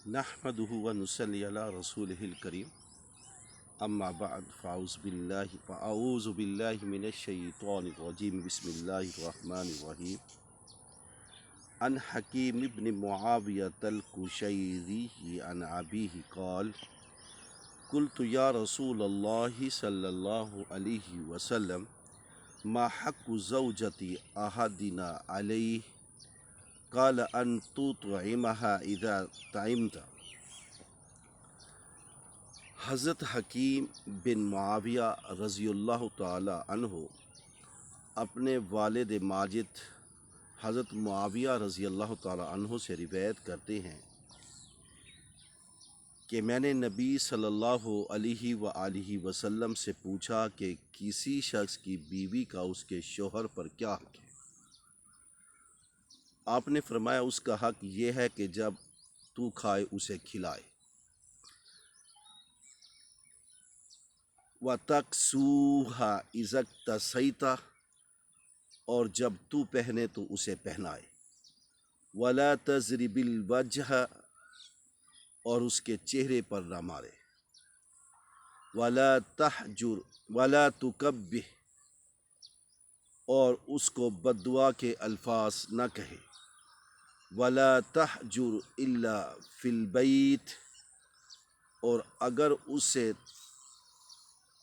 نحمده ونصلي على رسوله الكريم اما بعد فاعوذ بالله من الشيطان الرجيم بسم الله الرحمن الرحيم عن حكيم بن معاوية القشيري عن أبيه قال قلت يا رسول الله صلى الله عليه وسلم ما حق زوجة أحدنا عليه قال أن تطعمها إذا طعمت۔ حضرت حکیم بن معاویہ رضی اللہ تعالی عنہ اپنے والد ماجد حضرت معاویہ رضی اللہ تعالی عنہ سے روایت کرتے ہیں کہ میں نے نبی صلی اللہ علیہ وآلہ وسلم سے پوچھا کہ کسی شخص کی بیوی کا اس کے شوہر پر کیا حق ہے؟ آپ نے فرمایا اس کا حق یہ ہے کہ جب تو کھائے اسے کھلائے، وَتَكْسُوهَا إِذَا اكْتَسَيْتَ، اور جب تو پہنے تو اسے پہنائے، وَلَا تَضْرِبِ الْوَجْهَ، اور اس کے چہرے پر نہ مارے، وَلَا تَحْجُرْ وَلَا تُكَبِّهْ، اور اس کو بد دعا کے الفاظ نہ کہے، وَلَا تَحْجُرْ إِلَّا فِي الْبَيْتِ، اور اگر اس سے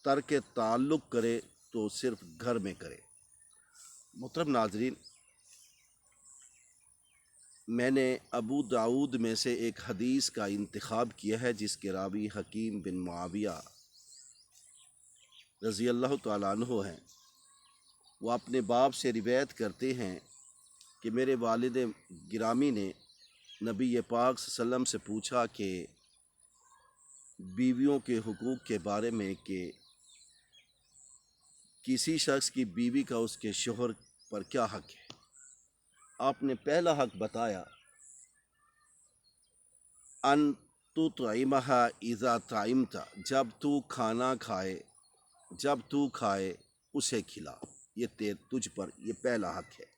ترک تعلق کرے تو صرف گھر میں کرے۔ محترم ناظرین، میں نے ابو داؤد میں سے ایک حدیث کا انتخاب کیا ہے جس کے راوی حکیم بن معاویہ رضی اللہ تعالیٰ عنہ ہیں۔ وہ اپنے باپ سے روایت کرتے ہیں کہ میرے والد گرامی نے نبی پاک صلی اللہ علیہ وسلم سے پوچھا کہ بیویوں کے حقوق کے بارے میں کہ کسی شخص کی بیوی کا اس کے شوہر پر کیا حق ہے۔ آپ نے پہلا حق بتایا ان تطعمها اذا طعمت، جب تو کھانا کھائے، جب تو کھائے اسے کھلا، یہ تجھ پر یہ پہلا حق ہے۔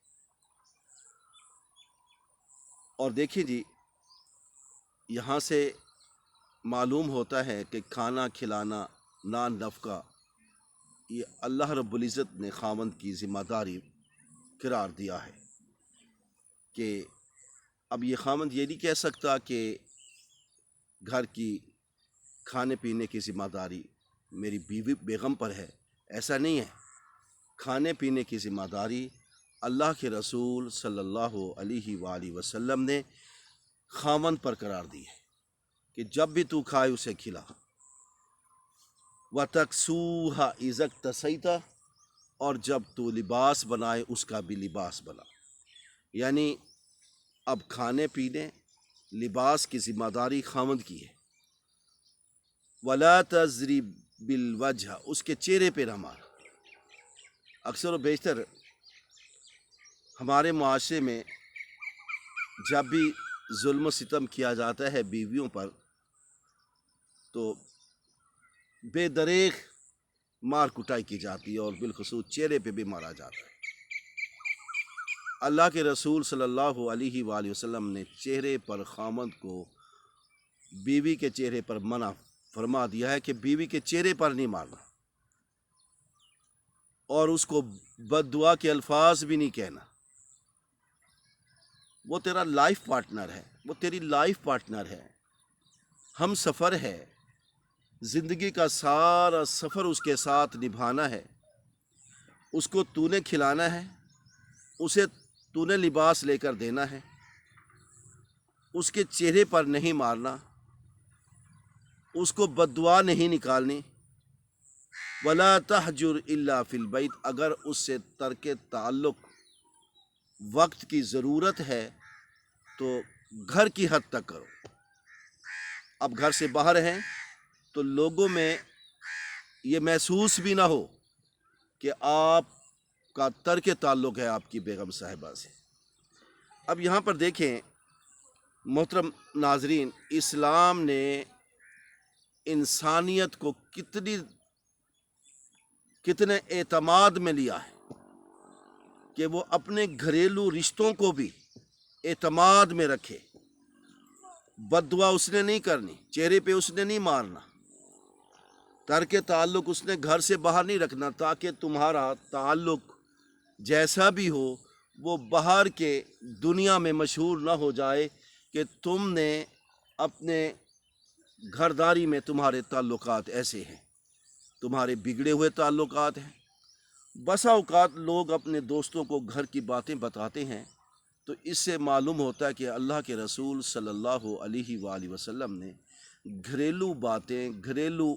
اور دیکھیں جی، یہاں سے معلوم ہوتا ہے کہ کھانا کھلانا، نان نفقہ، یہ اللہ رب العزت نے خاوند کی ذمہ داری قرار دیا ہے کہ اب یہ خاوند یہ نہیں کہہ سکتا کہ گھر کی کھانے پینے کی ذمہ داری میری بیوی بیگم پر ہے، ایسا نہیں ہے۔ کھانے پینے کی ذمہ داری اللہ کے رسول صلی اللہ علیہ وآلہ وسلم نے خاوند پر قرار دی ہے کہ جب بھی تو کھائے اسے کھلا، وَتَكْسُوهَا إِذَا اكْتَسَيْتَ، اور جب تو لباس بنائے اس کا بھی لباس بنا، یعنی اب کھانے پینے لباس کی ذمہ داری خاوند کی ہے۔ وَلَا تَضْرِبْ بِالْوَجْهِ، اس کے چہرے پہ نہ مار۔ اکثر و بیشتر ہمارے معاشرے میں جب بھی ظلم و ستم کیا جاتا ہے بیویوں پر تو بے دریغ مار کٹائی کی جاتی ہے، اور بالخصوص چہرے پہ بھی مارا جاتا ہے۔ اللہ کے رسول صلی اللہ علیہ وآلہ وسلم نے چہرے پر خاوند کو بیوی کے چہرے پر منع فرما دیا ہے کہ بیوی کے چہرے پر نہیں مارنا، اور اس کو بد دعا کے الفاظ بھی نہیں کہنا۔ وہ تیرا لائف پارٹنر ہے، وہ تیری لائف پارٹنر ہے، ہم سفر ہے، زندگی کا سارا سفر اس کے ساتھ نبھانا ہے۔ اس کو تو نے کھلانا ہے، اسے تو نے لباس لے کر دینا ہے، اس کے چہرے پر نہیں مارنا، اس کو بد دعا نہیں نکالنی۔ وَلَا تَحْجُرْ إِلَّا فِي الْبَيْتِ، اگر اس سے ترک تعلق وقت کی ضرورت ہے تو گھر کی حد تک کرو۔ اب گھر سے باہر ہیں تو لوگوں میں یہ محسوس بھی نہ ہو کہ آپ کا ترک تعلق ہے آپ کی بیگم صاحبہ سے۔ اب یہاں پر دیکھیں محترم ناظرین، اسلام نے انسانیت کو کتنے اعتماد میں لیا ہے کہ وہ اپنے گھریلو رشتوں کو بھی اعتماد میں رکھے۔ بد دعا اس نے نہیں کرنی، چہرے پہ اس نے نہیں مارنا، ترک تعلق اس نے گھر سے باہر نہیں رکھنا، تاکہ تمہارا تعلق جیسا بھی ہو وہ باہر کے دنیا میں مشہور نہ ہو جائے کہ تم نے اپنے گھرداری میں تمہارے تعلقات ایسے ہیں، تمہارے بگڑے ہوئے تعلقات ہیں۔ بسا اوقات لوگ اپنے دوستوں کو گھر کی باتیں بتاتے ہیں، تو اس سے معلوم ہوتا ہے کہ اللہ کے رسول صلی اللہ علیہ وآلہ وسلم نے گھریلو باتیں، گھریلو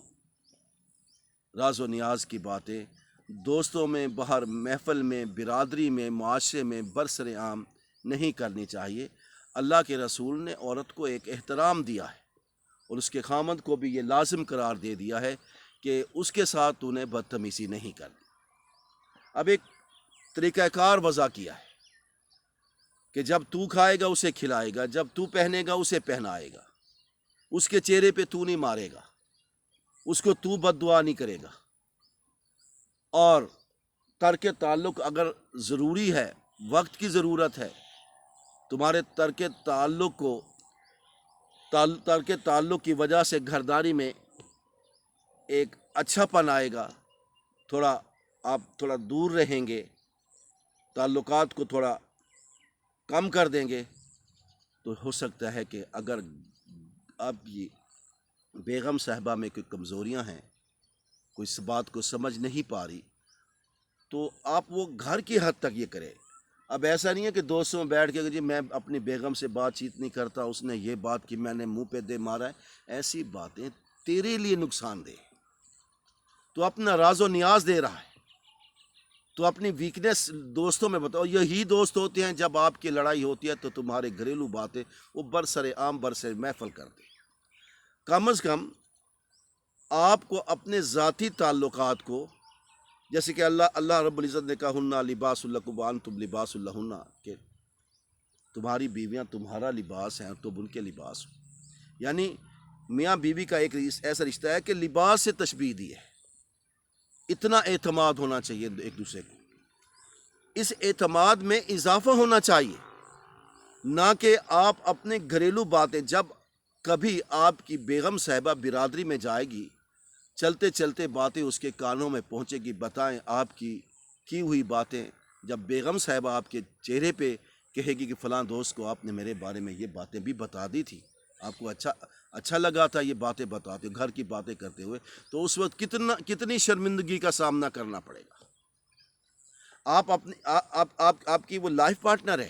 راز و نیاز کی باتیں دوستوں میں، باہر محفل میں، برادری میں، معاشرے میں برسر عام نہیں کرنی چاہیے۔ اللہ کے رسول نے عورت کو ایک احترام دیا ہے، اور اس کے خامند کو بھی یہ لازم قرار دے دیا ہے کہ اس کے ساتھ تو نے بدتمیزی نہیں کرنی۔ اب ایک طریقہ کار وضع کیا ہے کہ جب تو کھائے گا اسے کھلائے گا، جب تو پہنے گا اسے پہنائے گا، اس کے چہرے پہ تو نہیں مارے گا، اس کو تو بد دعا نہیں کرے گا، اور ترک تعلق اگر ضروری ہے، وقت کی ضرورت ہے، تمہارے ترک تعلق کی وجہ سے گھرداری میں ایک اچھا پن آئے گا، آپ تھوڑا دور رہیں گے، تعلقات کو تھوڑا کم کر دیں گے، تو ہو سکتا ہے کہ اگر آپ کی بیگم صاحبہ میں کوئی کمزوریاں ہیں، کوئی اس بات کو سمجھ نہیں پا رہی، تو آپ وہ گھر کی حد تک یہ کرے۔ اب ایسا نہیں ہے کہ دوستوں میں بیٹھ کے جی میں اپنی بیگم سے بات چیت نہیں کرتا، اس نے یہ بات کی میں نے منہ پہ دے مارا ہے، ایسی باتیں تیرے لیے نقصان دہ۔ تو اپنا راز و نیاز دے رہا ہے، تو اپنی ویکنیس دوستوں میں بتاؤ۔ یہی دوست ہوتے ہیں جب آپ کی لڑائی ہوتی ہے تو تمہارے گھریلو باتیں وہ برسر عام، برسر محفل کرتے ہیں۔ کم از کم آپ کو اپنے ذاتی تعلقات کو، جیسے کہ اللہ رب العزت نے کہا ہن لباس لکم وانتم لباس لہن، کہ تمہاری بیویاں تمہارا لباس ہیں اور تم ان کے لباس ہو، یعنی میاں بیوی کا ایک ایسا رشتہ ہے کہ لباس سے تشبیہ دی ہے۔ اتنا اعتماد ہونا چاہیے ایک دوسرے کو، اس اعتماد میں اضافہ ہونا چاہیے، نہ کہ آپ اپنے گھریلو باتیں، جب کبھی آپ کی بیگم صاحبہ برادری میں جائے گی، چلتے چلتے باتیں اس کے کانوں میں پہنچے گی، بتائیں آپ کی ہوئی باتیں جب بیگم صاحبہ آپ کے چہرے پہ کہے گی کہ فلاں دوست کو آپ نے میرے بارے میں یہ باتیں بھی بتا دی تھی، آپ کو اچھا لگا تھا یہ باتیں بتاتے گھر کی باتیں کرتے ہوئے، تو اس وقت کتنی شرمندگی کا سامنا کرنا پڑے گا۔ آپ کی وہ لائف پارٹنر ہے،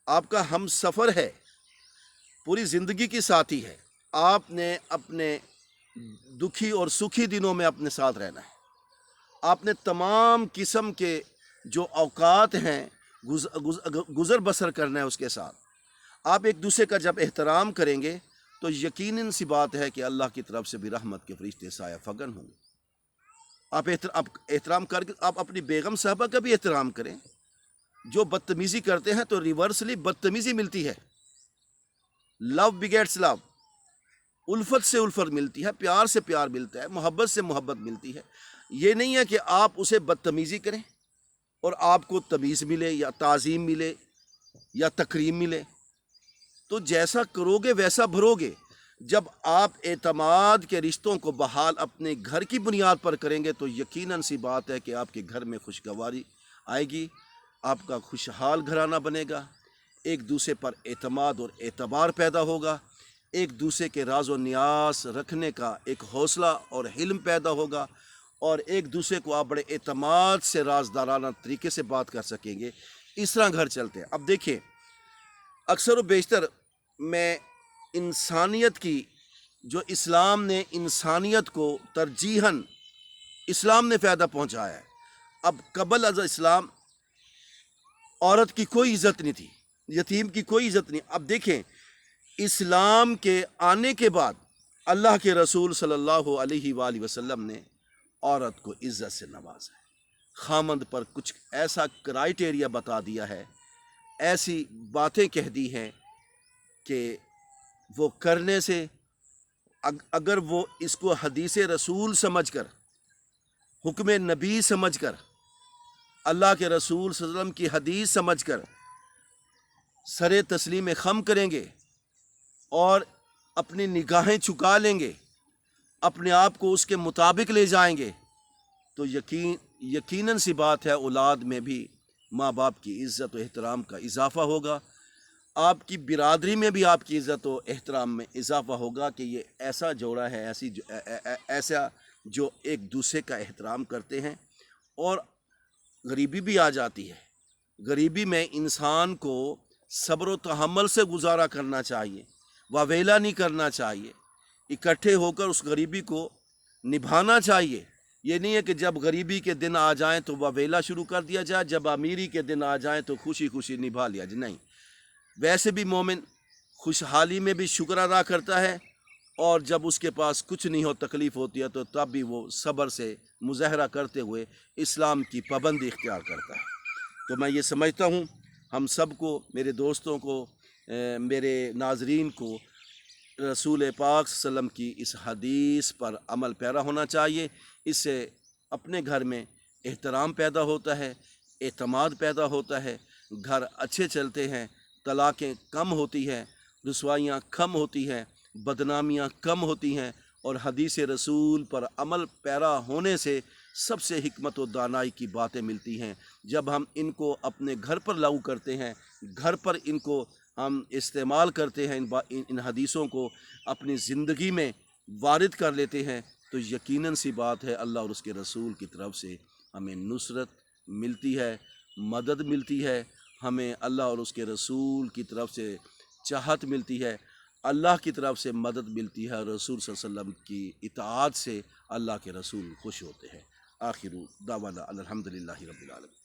آپ کا ہم سفر ہے، پوری زندگی کی ساتھی ہے، آپ نے اپنے دکھی اور سکھی دنوں میں اپنے ساتھ رہنا ہے، آپ نے تمام قسم کے جو اوقات ہیں گزر بسر کرنا ہے اس کے ساتھ۔ آپ ایک دوسرے کا جب احترام کریں گے تو یقیناً سی بات ہے کہ اللہ کی طرف سے بھی رحمت کے فرشتے سایہ فگن ہوں گے۔ آپ احترام کر کے آپ اپنی بیگم صاحبہ کا بھی احترام کریں۔ جو بدتمیزی کرتے ہیں تو ریورسلی بدتمیزی ملتی ہے۔ لو بگیٹس لو، الفت سے الفت ملتی ہے، پیار سے پیار ملتا ہے، محبت سے محبت ملتی ہے۔ یہ نہیں ہے کہ آپ اسے بدتمیزی کریں اور آپ کو تمیز ملے یا تعظیم ملے یا تکریم ملے، تو جیسا کرو گے ویسا بھرو گے۔ جب آپ اعتماد کے رشتوں کو بحال اپنے گھر کی بنیاد پر کریں گے تو یقیناً سی بات ہے کہ آپ کے گھر میں خوشگواری آئے گی، آپ کا خوشحال گھرانہ بنے گا، ایک دوسرے پر اعتماد اور اعتبار پیدا ہوگا، ایک دوسرے کے راز و نیاز رکھنے کا ایک حوصلہ اور حلم پیدا ہوگا، اور ایک دوسرے کو آپ بڑے اعتماد سے رازدارانہ طریقے سے بات کر سکیں گے۔ اس طرح گھر چلتے ہیں۔ اب دیکھیں، اکثر و بیشتر میں انسانیت کی جو اسلام نے انسانیت کو ترجیحاً اسلام نے فائدہ پہنچایا ہے۔ اب قبل از اسلام عورت کی کوئی عزت نہیں تھی، یتیم کی کوئی عزت نہیں۔ اب دیکھیں، اسلام کے آنے کے بعد اللہ کے رسول صلی اللہ علیہ وآلہ وسلم نے عورت کو عزت سے نوازا ہے، خامند پر کچھ ایسا کرائیٹیریا بتا دیا ہے، ایسی باتیں کہہ دی ہیں کہ وہ کرنے سے، اگر وہ اس کو حدیث رسول سمجھ کر، حکم نبی سمجھ کر، اللہ کے رسول صلی اللہ علیہ وسلم کی حدیث سمجھ کر سر تسلیم خم کریں گے اور اپنی نگاہیں جھکا لیں گے، اپنے آپ کو اس کے مطابق لے جائیں گے، تو یقیناً سی بات ہے اولاد میں بھی ماں باپ کی عزت و احترام کا اضافہ ہوگا، آپ کی برادری میں بھی آپ کی عزت و احترام میں اضافہ ہوگا کہ یہ ایسا جوڑا ہے، ایسا جو ایک دوسرے کا احترام کرتے ہیں۔ اور غریبی بھی آ جاتی ہے، غریبی میں انسان کو صبر و تحمل سے گزارا کرنا چاہیے، واویلا نہیں کرنا چاہیے، اکٹھے ہو کر اس غریبی کو نبھانا چاہیے۔ یہ نہیں ہے کہ جب غریبی کے دن آ جائیں تو واویلا شروع کر دیا جائے، جب امیری کے دن آ جائیں تو خوشی خوشی نبھا لیا جائے، نہیں۔ ویسے بھی مومن خوشحالی میں بھی شکر ادا کرتا ہے، اور جب اس کے پاس کچھ نہیں ہو، تکلیف ہوتی ہے، تو تب بھی وہ صبر سے مظاہرہ کرتے ہوئے اسلام کی پابندی اختیار کرتا ہے۔ تو میں یہ سمجھتا ہوں ہم سب کو، میرے دوستوں کو، میرے ناظرین کو رسول پاک صلی اللہ علیہ وسلم کی اس حدیث پر عمل پیرا ہونا چاہیے۔ اس سے اپنے گھر میں احترام پیدا ہوتا ہے، اعتماد پیدا ہوتا ہے، گھر اچھے چلتے ہیں، طلاقیں کم ہوتی ہیں، رسوائیاں کم ہوتی ہیں، بدنامیاں کم ہوتی ہیں، اور حدیث رسول پر عمل پیرا ہونے سے سب سے حکمت و دانائی کی باتیں ملتی ہیں۔ جب ہم ان کو اپنے گھر پر لاگو کرتے ہیں، گھر پر ان کو ہم استعمال کرتے ہیں، ان حدیثوں کو اپنی زندگی میں وارد کر لیتے ہیں، تو یقیناً سی بات ہے اللہ اور اس کے رسول کی طرف سے ہمیں نصرت ملتی ہے، مدد ملتی ہے، ہمیں اللہ اور اس کے رسول کی طرف سے چاہت ملتی ہے، اللہ کی طرف سے مدد ملتی ہے، رسول صلی اللہ علیہ وسلم کی اطاعت سے اللہ کے رسول خوش ہوتے ہیں۔ آخر دعوانا الحمدللہ رب العالمین۔